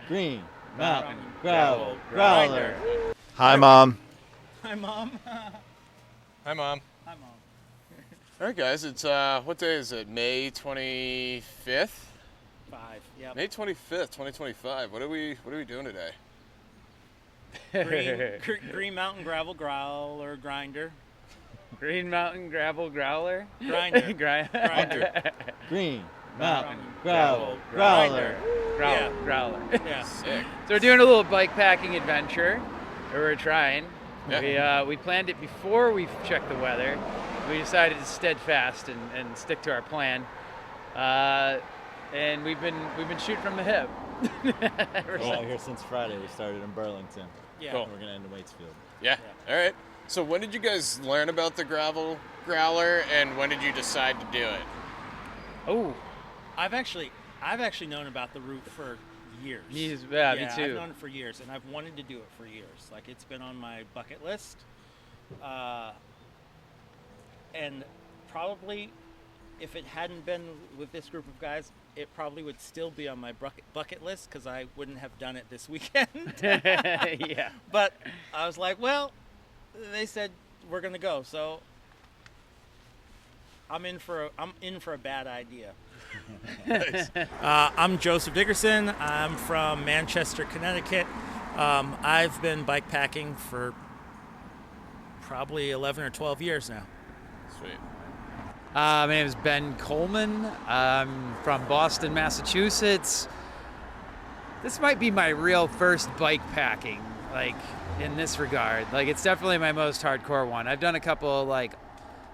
Green Mountain Gravel Growler. Hi, Mom. Hi, Mom. Hi, Mom. Hi, Mom. All right, guys. It's what day is it? May 25th. 5. Yep. May 25th, 2025. What are we doing today? Green Mountain Gravel Growler grinder. Green Mountain Gravel Growler? Grinder. Grinder. Green Mountain Gravel Growler. Growler. Yeah. Sick. So we're doing a little bike packing adventure, or we're trying. Yeah. We planned it before we checked the weather. We decided to steadfast and stick to our plan. And we've been shooting from the hip. We're out here since Friday. We started in Burlington. Yeah. Cool. We're gonna end in Waitsfield. Yeah. All right. So when did you guys learn about the gravel growler, and when did you decide to do it? Oh, I've actually known about the route for years. me Yeah, too. I've known it for years, and I've wanted to do it for years. Like, it's been on my bucket list. And probably, if it hadn't been with this group of guys, it probably would still be on my bucket list, because I wouldn't have done it this weekend. Yeah. But I was like, well, they said we're gonna go, so I'm in for a bad idea. Nice. I'm Joseph Dickerson. I'm from Manchester, Connecticut. I've been bikepacking for probably 11 or 12 years now. Sweet. My name is Ben Coleman. I'm from Boston, Massachusetts. This might be my real first bike packing, like, in this regard. Like, it's definitely my most hardcore one. I've done a couple, like,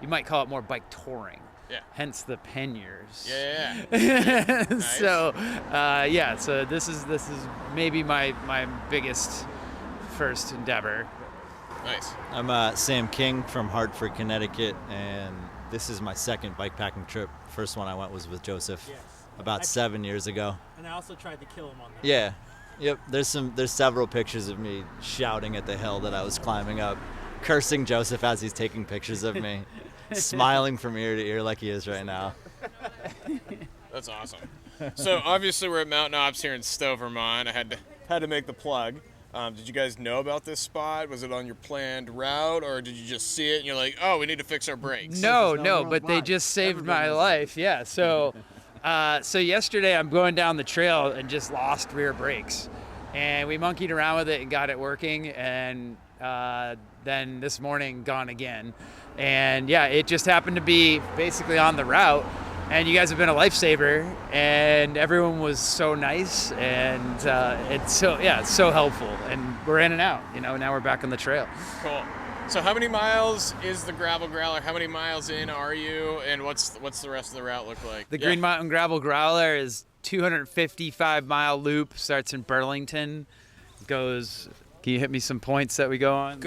you might call it more bike touring. Yeah. Hence the panniers. Yeah. Nice. So, so this is maybe my biggest first endeavor. Nice. I'm Sam King from Hartford, Connecticut, and this is my second bikepacking trip. First one I went was with Joseph about 7 years ago. And I also tried to kill him on that. Yeah. Yep. There's several pictures of me shouting at the hill that I was climbing up, cursing Joseph as he's taking pictures of me, smiling from ear to ear like he is right now. That's awesome. So obviously we're at MountainOps here in Stowe, Vermont. I had to make the plug. Did you guys know about this spot? Was it on your planned route, or did you just see it and you're like, oh, we need to fix our brakes? No, but they just saved my life. Yeah. So, so yesterday I'm going down the trail and just lost rear brakes, and we monkeyed around with it and got it working, and then this morning gone again, and yeah, it just happened to be basically on the route. And you guys have been a lifesaver, and everyone was so nice, and it's so helpful. And we're in and out, now we're back on the trail. Cool. So how many miles is the gravel growler? How many miles in are you? And what's the rest of the route look like? The Green Mountain Gravel Growler is 255-mile loop, starts in Burlington, goes, can you hit me some points that we go on?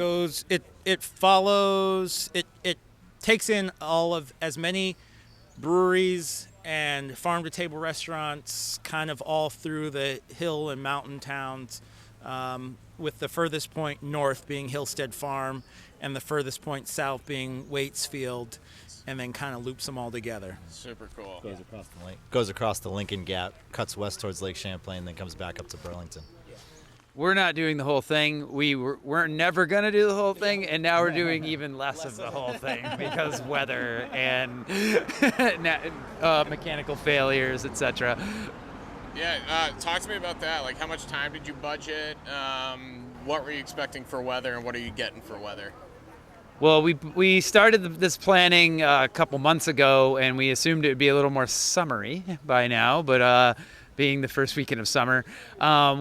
It follows, it takes in all of as many breweries and farm-to-table restaurants, kind of all through the hill and mountain towns, with the furthest point north being Hillstead Farm and the furthest point south being Waitsfield, and then kind of loops them all together. Super cool. Goes across the Lincoln Gap, cuts west towards Lake Champlain, then comes back up to Burlington. We're not doing the whole thing. We're never gonna do the whole thing, and now we're doing even less of the whole thing because weather and mechanical failures, etc. Yeah, talk to me about that. Like, how much time did you budget? What were you expecting for weather, and what are you getting for weather? Well, we started this planning a couple months ago, and we assumed it would be a little more summery by now, but being the first weekend of summer,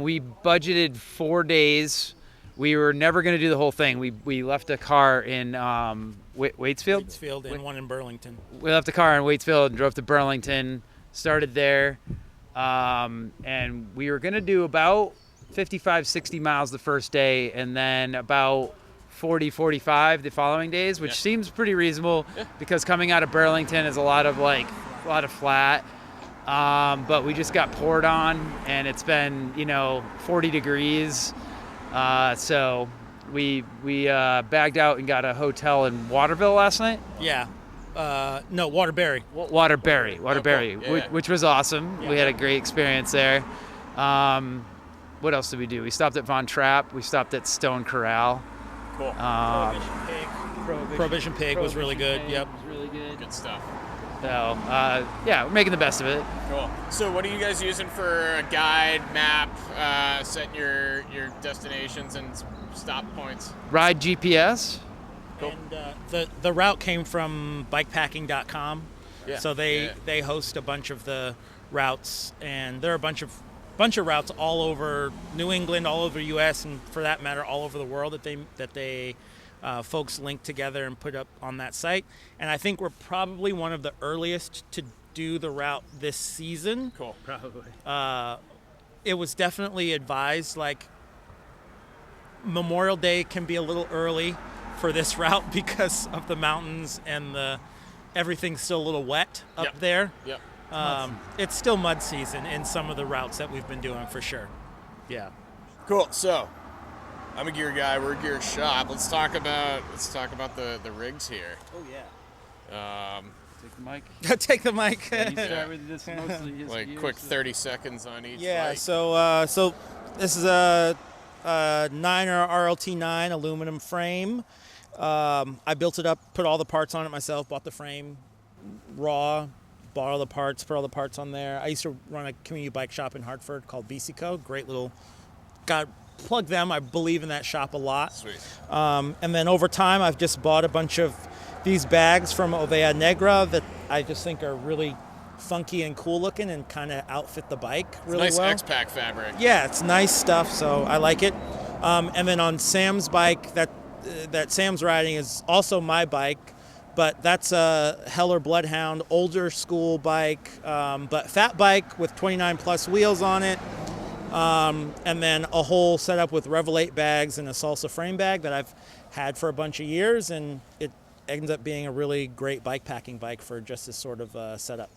we budgeted 4 days. We were never going to do the whole thing. We left a car in Waitsfield? Waitsfield and one in Burlington. We left a car in Waitsfield and drove to Burlington, started there, and we were going to do about 55, 60 miles the first day, and then about 40, 45 the following days, which seems pretty reasonable because coming out of Burlington is a lot of flat. But we just got poured on, and it's been 40 degrees, so we bagged out and got a hotel in Waterville last night. No, Waterbury. Waterbury, cool. Yeah. which was awesome. Yeah. We had a great experience there. what else did we do? We stopped at Von Trapp. We stopped at Stonecorral. Cool. Prohibition Pig was really good. Yep. Was really good. Good stuff. So, yeah, we're making the best of it. Cool. So what are you guys using for a guide, map, setting your destinations and stop points? Ride GPS. Cool. And the route came from bikepacking.com. Yeah. So they host a bunch of the routes, and there are a bunch of routes all over New England, all over the U.S., and for that matter, all over the world that they folks link together and put up on that site. And I think we're probably one of the earliest to do the route this season. Cool. Probably. It was definitely advised, like, Memorial Day can be a little early for this route because of the mountains and everything's still a little wet up there. Yep. It's still mud season in some of the routes that we've been doing for sure. Yeah. Cool. So, I'm a gear guy. We're a gear shop. Let's talk about the rigs here. Oh yeah. Take the mic. Take the mic. You start with this mostly his Like gear, quick so- 30 seconds on each. Yeah. bike. So this is a 9er RLT9 aluminum frame. I built it up, put all the parts on it myself. Bought the frame raw. Bought all the parts, put all the parts on there. I used to run a community bike shop in Hartford called BCCO. Great little, plug them. I believe in that shop a lot. Sweet. And then over time, I've just bought a bunch of these bags from Ovea Negra that I just think are really funky and cool looking and kind of outfit the bike really Nice well. X-Pack fabric. Yeah, it's nice stuff, so I like it. And then on Sam's bike, that Sam's riding is also my bike, but that's a Heller Bloodhound, older school bike, but fat bike with 29 plus wheels on it. And then a whole setup with Revel 8 bags and a Salsa frame bag that I've had for a bunch of years, and it ends up being a really great bike packing bike for just this sort of setup.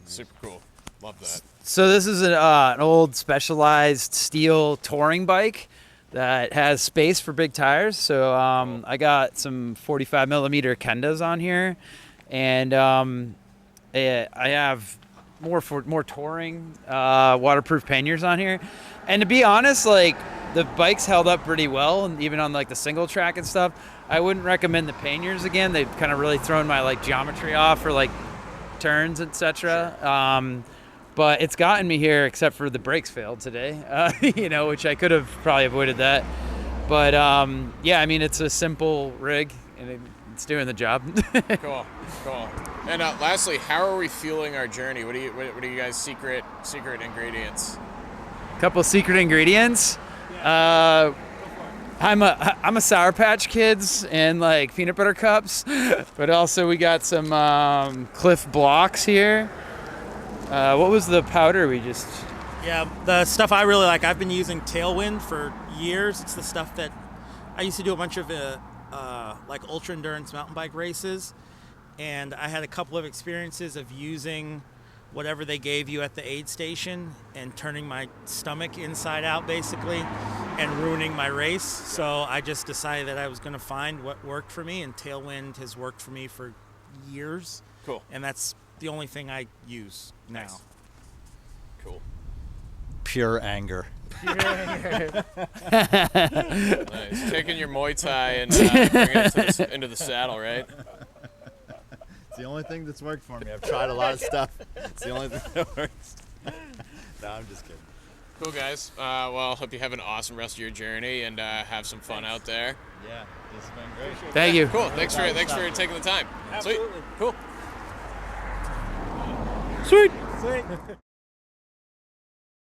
Super cool. Love that. So this is an old specialized steel touring bike that has space for big tires. So I got some 45 millimeter Kendas on here, and I have more touring waterproof panniers on here. And to be honest, like, the bike's held up pretty well, and even on like the single track and stuff. I wouldn't recommend the panniers again. They've kind of really thrown my like geometry off for like turns, etc. But it's gotten me here, except for the brakes failed today, which I could have probably avoided that. But yeah, I mean, it's a simple rig and it's doing the job. Cool. And lastly, how are we fueling our journey? What are you guys' secret ingredients? Couple secret ingredients. I'm a Sour Patch Kids and like peanut butter cups, but also we got some Cliff blocks here. What was the powder we just? Yeah, the stuff I really like. I've been using Tailwind for years. It's the stuff that I used to do a bunch of like ultra endurance mountain bike races, and I had a couple of experiences of using whatever they gave you at the aid station and turning my stomach inside out basically and ruining my race. So I just decided that I was going to find what worked for me, and Tailwind has worked for me for years. Cool. And that's the only thing I use now. Nice. Cool. Pure anger. Nice. Taking your Muay Thai and bringing it into the saddle, right? It's the only thing that's worked for me. I've tried a lot of stuff. It's the only thing that works. No, I'm just kidding. Cool, guys. Well, hope you have an awesome rest of your journey and have some fun out there. Yeah, this has been great. Thank you. Cool. Thanks for taking the time. Absolutely. Sweet. Cool. Sweet.